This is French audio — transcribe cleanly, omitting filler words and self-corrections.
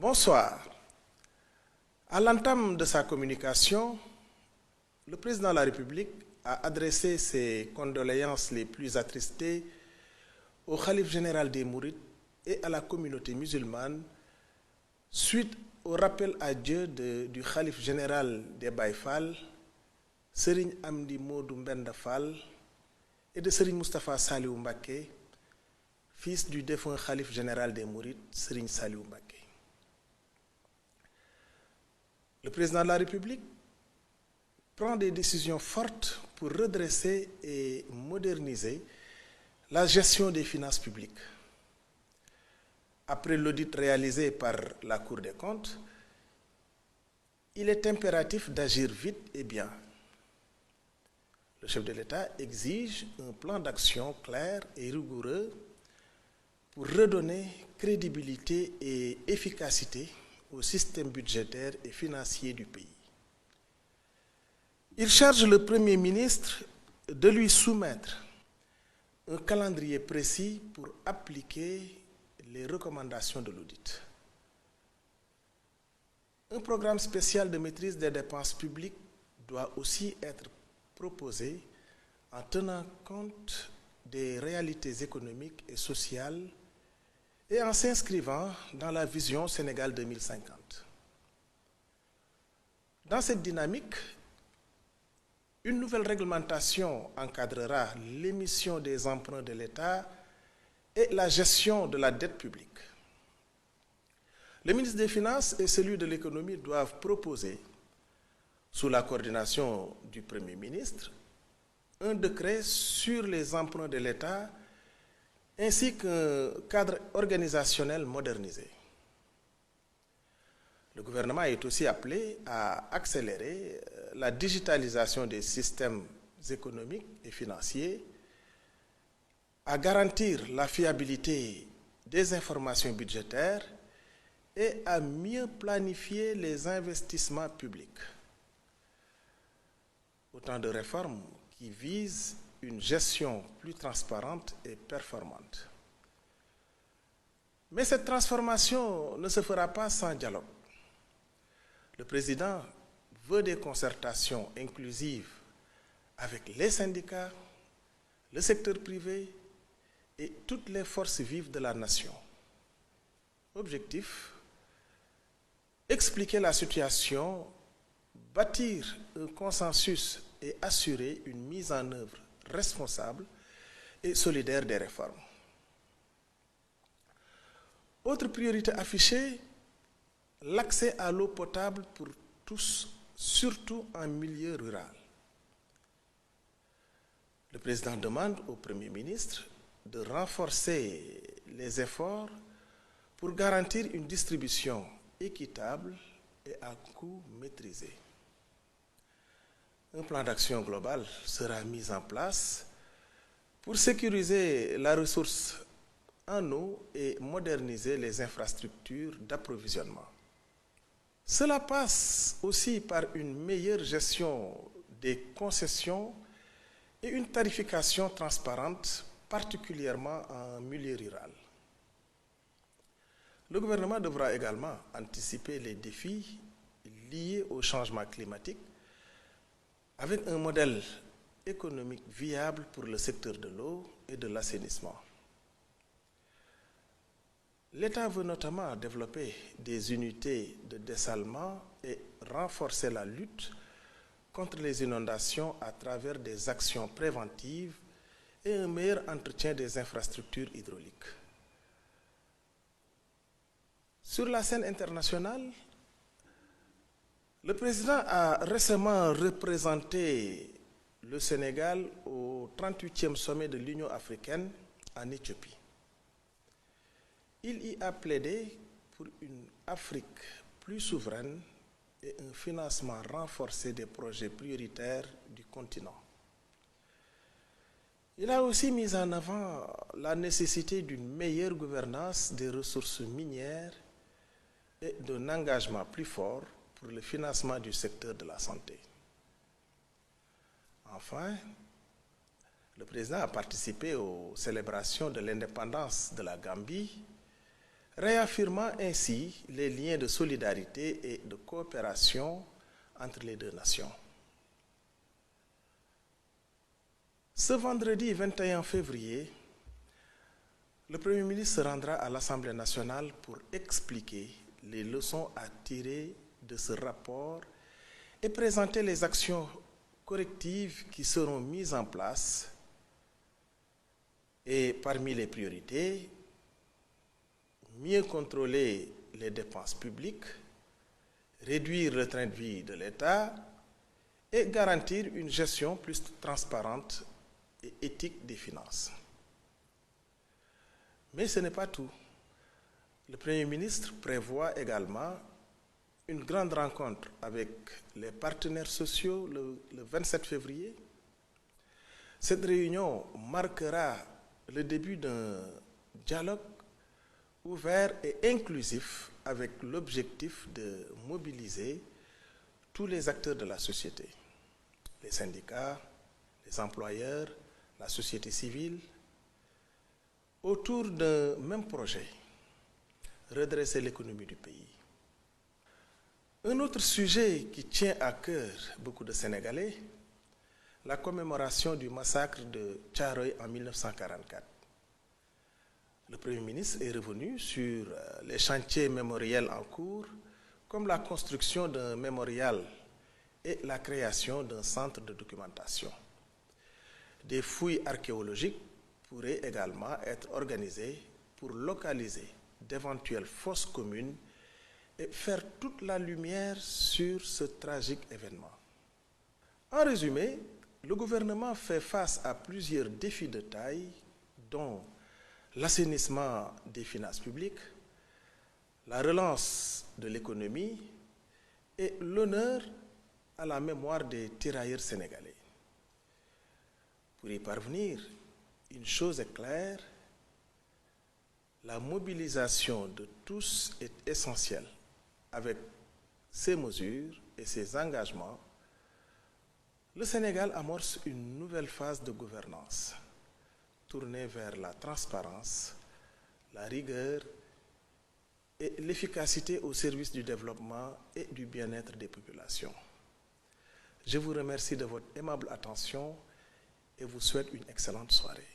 Bonsoir. À l'entame de sa communication, le président de la République a adressé ses condoléances les plus attristées au khalife général des Mourides et à la communauté musulmane suite au rappel à Dieu du khalife général des Baye Fall, Serigne Amdi Modou Mbenda Fall, et de Serigne Moustapha Saliou Mbacké, fils du défunt khalife général des Mourides, Serigne Saliou Mbacké. Le président de la République prend des décisions fortes pour redresser et moderniser la gestion des finances publiques. Après l'audit réalisé par la Cour des comptes, il est impératif d'agir vite et bien. Le chef de l'État exige un plan d'action clair et rigoureux pour redonner crédibilité et efficacité au système budgétaire et financier du pays. Il charge le Premier ministre de lui soumettre un calendrier précis pour appliquer les recommandations de l'audit. Un programme spécial de maîtrise des dépenses publiques doit aussi être proposé en tenant compte des réalités économiques et sociales et en s'inscrivant dans la vision Sénégal 2050. Dans cette dynamique, une nouvelle réglementation encadrera l'émission des emprunts de l'État et la gestion de la dette publique. Le ministre des Finances et celui de l'Économie doivent proposer, sous la coordination du Premier ministre, un décret sur les emprunts de l'État ainsi qu'un cadre organisationnel modernisé. Le gouvernement est aussi appelé à accélérer la digitalisation des systèmes économiques et financiers, à garantir la fiabilité des informations budgétaires et à mieux planifier les investissements publics. Autant de réformes qui visent une gestion plus transparente et performante. Mais cette transformation ne se fera pas sans dialogue. Le président veut des concertations inclusives avec les syndicats, le secteur privé et toutes les forces vives de la nation. Objectif: expliquer la situation, bâtir un consensus et assurer une mise en œuvre responsable et solidaire des réformes. Autre priorité affichée, l'accès à l'eau potable pour tous, surtout en milieu rural. Le président demande au Premier ministre de renforcer les efforts pour garantir une distribution équitable et à coût maîtrisé. Un plan d'action global sera mis en place pour sécuriser la ressource en eau et moderniser les infrastructures d'approvisionnement. Cela passe aussi par une meilleure gestion des concessions et une tarification transparente, particulièrement en milieu rural. Le gouvernement devra également anticiper les défis liés au changement climatique avec un modèle économique viable pour le secteur de l'eau et de l'assainissement. L'État veut notamment développer des unités de dessalement et renforcer la lutte contre les inondations à travers des actions préventives et un meilleur entretien des infrastructures hydrauliques. Sur la scène internationale, le président a récemment représenté le Sénégal au 38e sommet de l'Union africaine en Éthiopie. Il y a plaidé pour une Afrique plus souveraine et un financement renforcé des projets prioritaires du continent. Il a aussi mis en avant la nécessité d'une meilleure gouvernance des ressources minières et d'un engagement plus fort pour le financement du secteur de la santé. Enfin, le président a participé aux célébrations de l'indépendance de la Gambie réaffirmant ainsi les liens de solidarité et de coopération entre les deux nations. Ce vendredi 21 février, le Premier ministre se rendra à l'Assemblée nationale pour expliquer les leçons à tirer de ce rapport et présenter les actions correctives qui seront mises en place. Et parmi les priorités, mieux contrôler les dépenses publiques, réduire le train de vie de l'État et garantir une gestion plus transparente et éthique des finances. Mais ce n'est pas tout. Le Premier ministre prévoit également une grande rencontre avec les partenaires sociaux le 27 février. Cette réunion marquera le début d'un dialogue ouvert et inclusif avec l'objectif de mobiliser tous les acteurs de la société, les syndicats, les employeurs, la société civile, autour d'un même projet, redresser l'économie du pays. Un autre sujet qui tient à cœur beaucoup de Sénégalais, la commémoration du massacre de Thiaroye en 1944. Le Premier ministre est revenu sur les chantiers mémoriels en cours, comme la construction d'un mémorial et la création d'un centre de documentation. Des fouilles archéologiques pourraient également être organisées pour localiser d'éventuelles fosses communes et faire toute la lumière sur ce tragique événement. En résumé, le gouvernement fait face à plusieurs défis de taille, dont l'assainissement des finances publiques, la relance de l'économie et l'honneur à la mémoire des tirailleurs sénégalais. Pour y parvenir, une chose est claire, la mobilisation de tous est essentielle. Avec ces mesures et ces engagements, le Sénégal amorce une nouvelle phase de gouvernance tournée vers la transparence, la rigueur et l'efficacité au service du développement et du bien-être des populations. Je vous remercie de votre aimable attention et vous souhaite une excellente soirée.